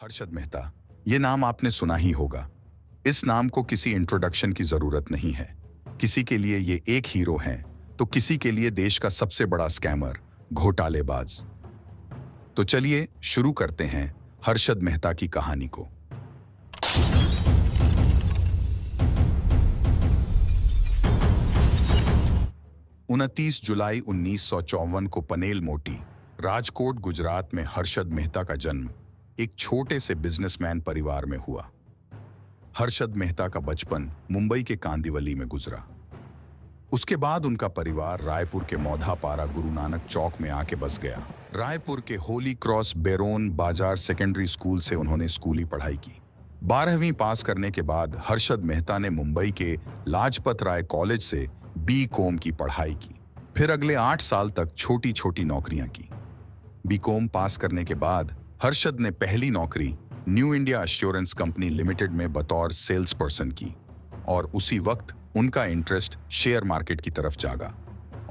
हर्षद मेहता, ये नाम आपने सुना ही होगा। इस नाम को किसी इंट्रोडक्शन की जरूरत नहीं है। किसी के लिए ये एक हीरो हैं, तो किसी के लिए देश का सबसे बड़ा स्कैमर, घोटालेबाज। तो चलिए शुरू करते हैं हर्षद मेहता की कहानी को। उनतीस जुलाई 1954 को पनेल मोटी, राजकोट, गुजरात में हर्षद मेहता का जन्म एक छोटे से बिजनेसमैन परिवार में हुआ। हर्षद मेहता का बचपन मुंबई के कांदिवली में गुजरा। उसके बाद उनका परिवार रायपुर के मौधापारा गुरु नानक चौक में आके बस गया। रायपुर के होली क्रॉस बेरोन बाजार सेकेंडरी स्कूल से उन्होंने स्कूली पढ़ाई की। 12वीं पास करने के बाद हर्षद मेहता ने मुंबई के लाजपत राय कॉलेज से बी.कॉम की पढ़ाई की। फिर अगले 8 साल तक छोटी छोटी नौकरियां की। बी.कॉम पास करने के बाद हर्षद ने पहली नौकरी new India assurance company limited में बतौर सेल्स पर्सन की और उसी वक्त उनका इंटरेस्ट शेयर मार्केट की तरफ जागा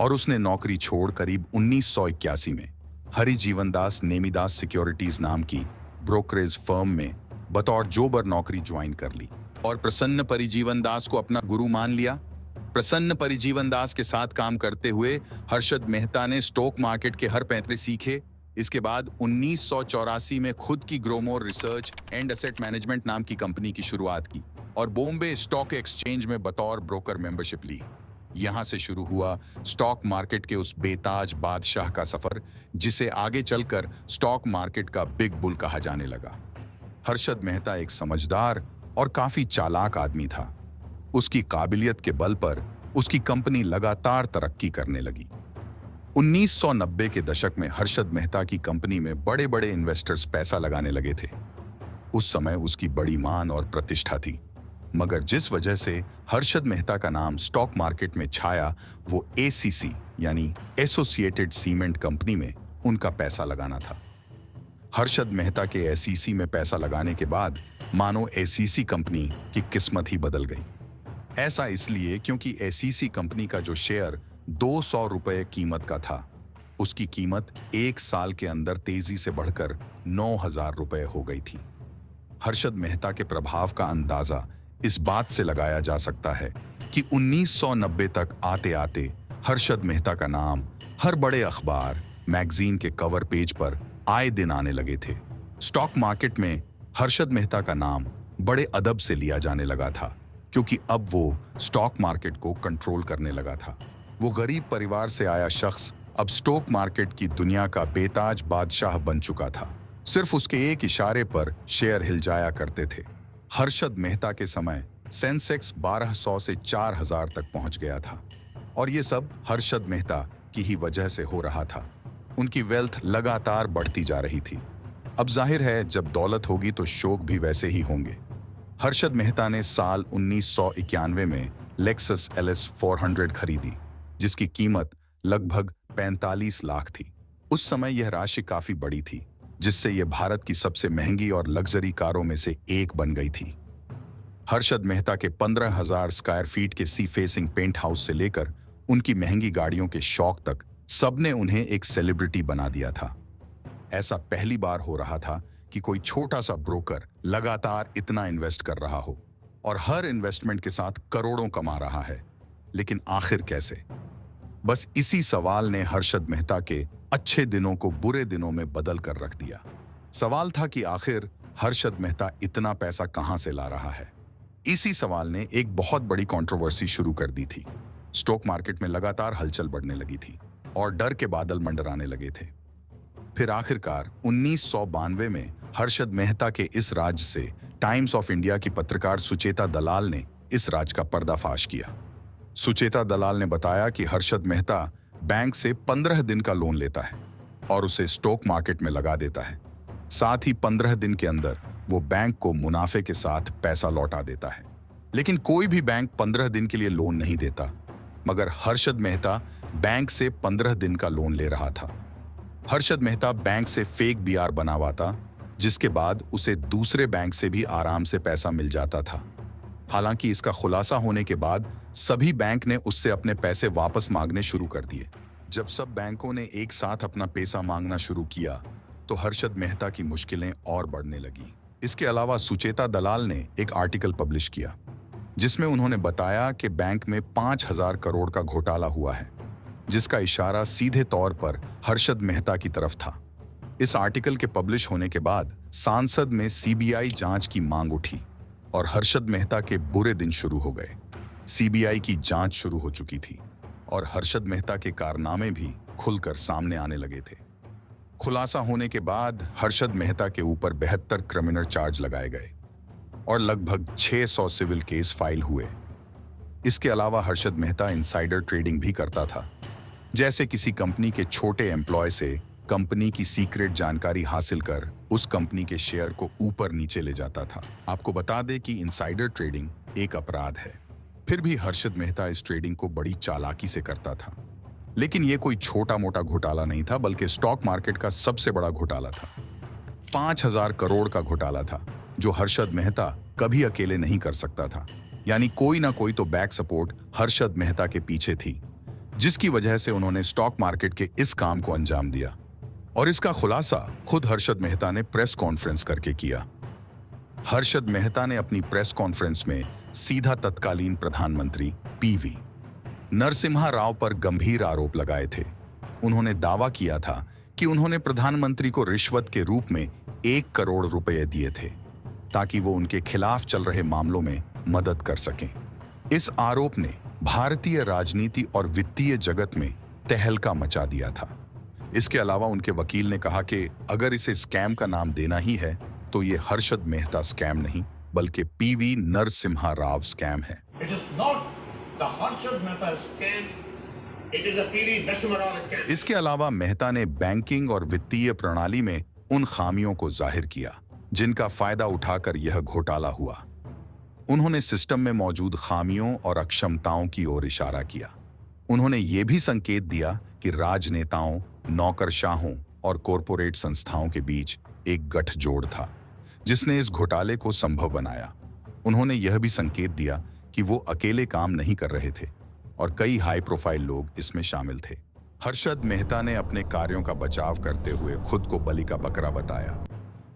और उसने नौकरी छोड़ करीब 1981 में हरि जीवनदास नेमीदास सिक्योरिटीज नाम की ब्रोकरेज फर्म में बतौर जोबर नौकरी ज्वाइन कर ली और प्रसन्न परिजीवनदास को अपना गुरु मान लिया। प्रसन्न परिजीवनदास के साथ काम करते हुए हर्षद मेहता ने स्टॉक मार्केट के हर पैंतरे सीखे। इसके बाद 1984 में खुद की Growmore research and asset management नाम की कंपनी की शुरुआत की और बॉम्बे स्टॉक एक्सचेंज में बतौर ब्रोकर मेंबरशिप ली। यहां से शुरू हुआ स्टॉक मार्केट के उस बेताज बादशाह का सफर, जिसे आगे चलकर स्टॉक मार्केट का बिग बुल कहा जाने लगा। हर्षद मेहता एक समझदार और काफी चालाक आदमी था। उसकी काबिलियत के बल पर उसकी कंपनी लगातार तरक्की करने लगी। 1990 के दशक में हर्षद मेहता की कंपनी में बड़े बड़े इन्वेस्टर्स पैसा लगाने लगे थे। उस समय उसकी बड़ी मान और प्रतिष्ठा थी, मगर जिस वजह से हर्षद मेहता का नाम स्टॉक मार्केट में छाया, वो एसीसी यानी एसोसिएटेड सीमेंट कंपनी में उनका पैसा लगाना था। हर्षद मेहता के एसीसी में पैसा लगाने के बाद मानो एसीसी कंपनी की किस्मत ही बदल गई। ऐसा इसलिए क्योंकि एसीसी कंपनी का जो शेयर 200 रुपए कीमत का था, उसकी कीमत 1 साल के अंदर तेजी से बढ़कर 9,000 रुपए हो गई थी। हर्षद मेहता के प्रभाव का अंदाजा इस बात से लगाया जा सकता है कि 1990 तक आते आते हर्षद मेहता का नाम हर बड़े अखबार, मैगजीन के कवर पेज पर आए दिन आने लगे थे। स्टॉक मार्केट में हर्षद मेहता का नाम बड़े अदब से लिया जाने लगा था, क्योंकि अब वो स्टॉक मार्केट को कंट्रोल करने लगा था। वो गरीब परिवार से आया शख्स अब स्टॉक मार्केट की दुनिया का बेताज बादशाह बन चुका था। सिर्फ उसके एक इशारे पर शेयर हिल जाया करते थे। हर्षद मेहता के समय सेंसेक्स 1200 से 4000 तक पहुंच गया था और ये सब हर्षद मेहता की ही वजह से हो रहा था। उनकी वेल्थ लगातार बढ़ती जा रही थी। अब जाहिर है, जब दौलत होगी तो शौक भी वैसे ही होंगे। हर्षद मेहता ने साल 1991 में लेक्सस LS 400 खरीदी, जिसकी कीमत लगभग 45 लाख थी। उस समय यह राशि काफी बड़ी थी, जिससे यह भारत की सबसे महंगी और लग्जरी कारों में से एक बन गई थी। हर्षद मेहता के 15,000 स्क्वायर फीट के सी फेसिंग पेंट हाउस से लेकर उनकी महंगी गाड़ियों के शौक तक सबने उन्हें एक सेलिब्रिटी बना दिया था। ऐसा पहली बार हो रहा था कि कोई छोटा सा ब्रोकर लगातार इतना इन्वेस्ट कर रहा हो और हर इन्वेस्टमेंट के साथ करोड़ों कमा रहा है। लेकिन आखिर कैसे? बस इसी सवाल ने हर्षद मेहता के अच्छे दिनों को बुरे दिनों में बदल कर रख दिया। सवाल था कि आखिर हर्षद मेहता इतना पैसा कहां से ला रहा है। इसी सवाल ने एक बहुत बड़ी कंट्रोवर्सी शुरू कर दी थी। स्टॉक मार्केट में लगातार हलचल बढ़ने लगी थी और डर के बादल मंडराने लगे थे। फिर आखिरकार 1992 में हर्षद मेहता के इस राज से टाइम्स ऑफ इंडिया की पत्रकार सुचेता दलाल ने इस राज का पर्दाफाश किया। सुचेता दलाल ने बताया कि हर्षद मेहता बैंक से 15 दिन का लोन लेता है और उसे स्टॉक मार्केट में लगा देता है। साथ ही 15 दिन के अंदर वो बैंक को मुनाफे के साथ पैसा लौटा देता है। लेकिन कोई भी बैंक 15 दिन के लिए लोन नहीं देता, मगर हर्षद मेहता बैंक से 15 दिन का लोन ले रहा था। हर्षद मेहता बैंक से फेक BR बनवाता, जिसके बाद उसे दूसरे बैंक से भी आराम से पैसा मिल जाता था। हालांकि इसका खुलासा होने के बाद सभी बैंक ने उससे अपने पैसे वापस मांगने शुरू कर दिए। जब सब बैंकों ने एक साथ अपना पैसा मांगना शुरू किया, तो हर्षद मेहता की मुश्किलें और बढ़ने लगीं। इसके अलावा सुचेता दलाल ने एक आर्टिकल पब्लिश किया जिसमें उन्होंने बताया कि बैंक में 5,000 करोड़ का घोटाला हुआ है, जिसका इशारा सीधे तौर पर हर्षद मेहता की तरफ था। इस आर्टिकल के पब्लिश होने के बाद सांसद में सीबीआई जांच की मांग उठी और हर्षद मेहता के बुरे दिन शुरू हो गए। सीबीआई की जांच शुरू हो चुकी थी और हर्षद मेहता के कारनामे भी खुलकर सामने आने लगे थे। खुलासा होने के बाद हर्षद मेहता के ऊपर 72 क्रिमिनल चार्ज लगाए गए और लगभग 600 सिविल केस फाइल हुए। इसके अलावा हर्षद मेहता इनसाइडर ट्रेडिंग भी करता था, जैसे किसी कंपनी के छोटे एम्प्लॉय से कंपनी की सीक्रेट जानकारी हासिल कर उस कंपनी के शेयर को ऊपर नीचे ले जाता था। आपको बता दें कि इनसाइडर ट्रेडिंग एक अपराध है, फिर भी हर्षद मेहता इस ट्रेडिंग को बड़ी चालाकी से करता था। लेकिन यह कोई छोटा मोटा घोटाला नहीं था, बल्कि स्टॉक मार्केट का सबसे बड़ा घोटाला था। 5,000 करोड़ का घोटाला था जो हर्षद मेहता कभी अकेले नहीं कर सकता था। यानी कोई ना कोई तो बैक सपोर्ट हर्षद मेहता के पीछे थी, जिसकी वजह से उन्होंने स्टॉक मार्केट के इस काम को अंजाम दिया। और इसका खुलासा खुद हर्षद मेहता ने प्रेस कॉन्फ्रेंस करके किया। हर्षद मेहता ने अपनी प्रेस कॉन्फ्रेंस में सीधा तत्कालीन प्रधानमंत्री पीवी नरसिम्हा राव पर गंभीर आरोप लगाए थे। उन्होंने दावा किया था कि उन्होंने प्रधानमंत्री को रिश्वत के रूप में 1 करोड़ रुपए दिए थे ताकि वो उनके खिलाफ चल रहे मामलों में मदद कर सकें। इस आरोप ने भारतीय राजनीति और वित्तीय जगत में तहलका मचा दिया था। इसके अलावा उनके वकील ने कहा कि अगर इसे स्कैम का नाम देना ही है तो ये हर्षद मेहता स्कैम नहीं, बल्कि पीवी नरसिम्हा राव स्कैम है। इसके अलावा मेहता ने बैंकिंग और वित्तीय प्रणाली में उन खामियों को जाहिर किया जिनका फायदा उठाकर यह घोटाला हुआ। उन्होंने सिस्टम में मौजूद खामियों और अक्षमताओं की ओर इशारा किया। उन्होंने ये भी संकेत दिया कि राजनेताओं, नौकरशाहों और कॉरपोरेट संस्थाओं के बीच एक गठजोड़ था जिसने इस घोटाले को संभव बनाया। उन्होंने यह भी संकेत दिया कि वो अकेले काम नहीं कर रहे थे और कई हाई प्रोफाइल लोग इसमें शामिल थे। हर्षद मेहता ने अपने कार्यों का बचाव करते हुए खुद को बलि का बकरा बताया।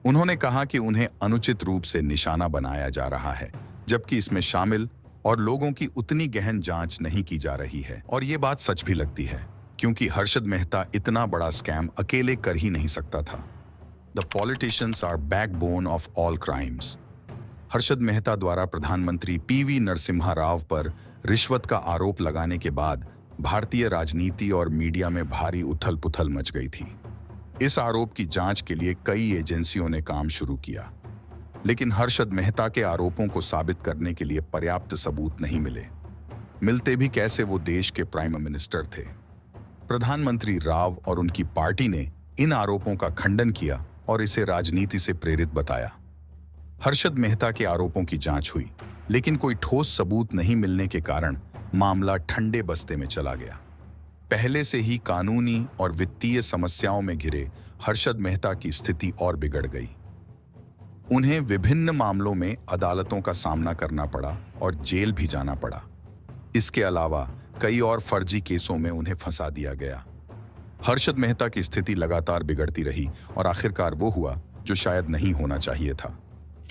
उन्होंने कहा कि उन्हें अनुचित रूप से निशाना बनाया जा रहा है, जबकि इसमें शामिल और लोगों की उतनी गहन जांच नहीं की जा रही है। और ये बात सच भी लगती है, क्योंकि हर्षद मेहता इतना बड़ा स्कैम अकेले कर ही नहीं सकता था। The politicians are backbone of all crimes. Harshad Mehta द्वारा प्रधानमंत्री पीवी नरसिम्हा राव पर रिश्वत का आरोप लगाने के बाद भारतीय राजनीति और मीडिया में भारी उथल पुथल मच गई थी। इस आरोप की जांच के लिए कई एजेंसियों ने काम शुरू किया, लेकिन हर्षद मेहता के आरोपों को साबित करने के लिए पर्याप्त सबूत नहीं मिले। मिलते भी कैसे, वो देश के प्राइम मिनिस्टर थे। प्रधानमंत्री राव और उनकी पार्टी ने इन आरोपों का खंडन किया और इसे राजनीति से प्रेरित बताया। हर्षद मेहता के आरोपों की जांच हुई, लेकिन कोई ठोस सबूत नहीं मिलने के कारण मामला ठंडे बस्ते में चला गया। पहले से ही कानूनी और वित्तीय समस्याओं में घिरे हर्षद मेहता की स्थिति और बिगड़ गई। उन्हें विभिन्न मामलों में अदालतों का सामना करना पड़ा और जेल भी जाना पड़ा। इसके अलावा कई और फर्जी केसों में उन्हें फंसा दिया गया। हर्षद मेहता की स्थिति लगातार बिगड़ती रही और आखिरकार वो हुआ जो शायद नहीं होना चाहिए था।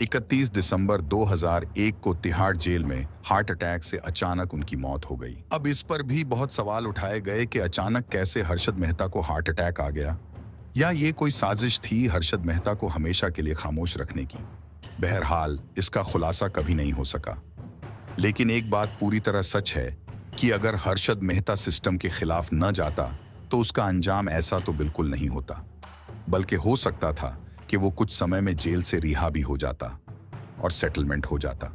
31 दिसंबर 2001 को तिहाड़ जेल में हार्ट अटैक से अचानक उनकी मौत हो गई। अब इस पर भी बहुत सवाल उठाए गए कि अचानक कैसे हर्षद मेहता को हार्ट अटैक आ गया, या ये कोई साजिश थी हर्षद मेहता को हमेशा के लिए खामोश रखने की। बहरहाल इसका खुलासा कभी नहीं हो सका। लेकिन एक बात पूरी तरह सच है कि अगर हर्षद मेहता सिस्टम के खिलाफ न जाता तो उसका अंजाम ऐसा तो बिल्कुल नहीं होता, बल्कि हो सकता था कि वो कुछ समय में जेल से रिहा भी हो जाता और सेटलमेंट हो जाता।